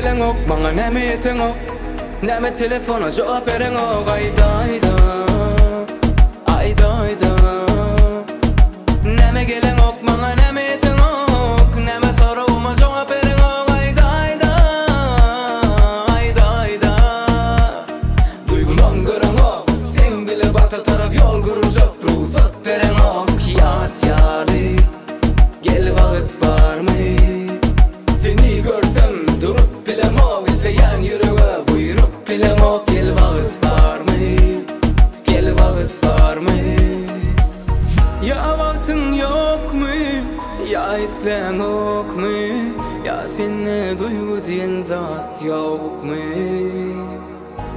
gelen ok, bana neme yeten ok. Neme telefona cevap veren ok. Ayda ayda, ayda ayda. Neme gelen ok, bana neme yeten ok. Neme soruma cevap veren ok. Ayda ayda, ayda ayda. Duygulan gören ok, sen bile bata taraf yol kuracak. Ruhsat veren ok, yat yari. Gel vakit var mı? Seni görsem durup bilemok. İsteyen yüreğe buyurup bilemok. Gel vakit var mı? Gel vakit var mı? Ya vaktin yok mu? Ya islen ok mu? Ya seni duygu diyen zat yok mu?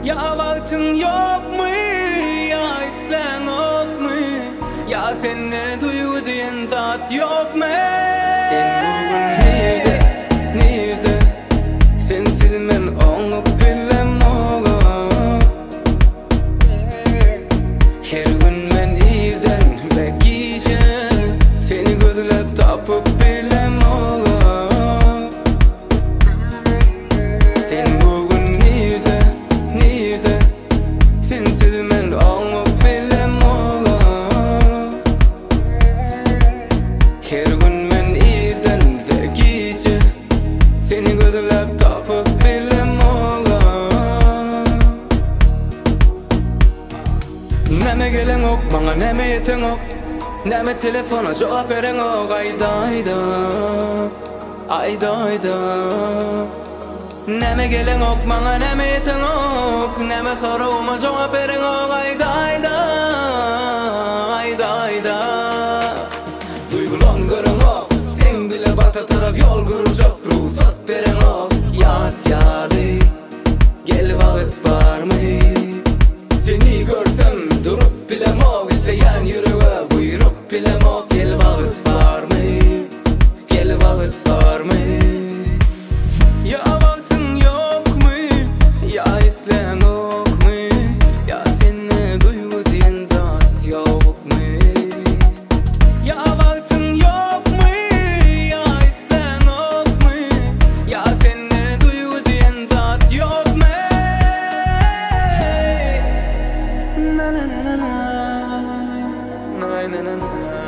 Ya vaktin yok mu? Ya islen ok mu? Ya seni duygu diyen zat yok mu? Sen bugün nerede, nerede? Sensiz men onu bilemok. Her gün men irden ve gece seni gözlep tapıp bilemok. Sen bugün nerede, nerede? Sensiz men onu bilemok. Her gün men irden ve gece seni gözlep tapıp bilemok. Neme gelen ok, bana neme yeten ok. Neme telefona cevap veren ok. Ayda ayda, ayda ayda. Neme gelen ok, bana neme yeten ok. Neme soruma cevap veren ok. Ayda ayda, ayda ayda. Duygulan gören ok, sen bile bata taraf yol kuracak. Ruhsat veren ok, yat yari. Gel vakit var mı? Seni görsem durup bilemok. İsteyen yüreğe buyurup bilemok. Gel vakit var mı? Gel vakit var mı? Ya vaktin yok mu? Ya islen ok mu? Ya seni duygu diyen zat yok mu? Ya vaktin yok mu? Ya islen ok mu? Ya seni duygu diyen zat yok mu? Na na na na na, na na na na.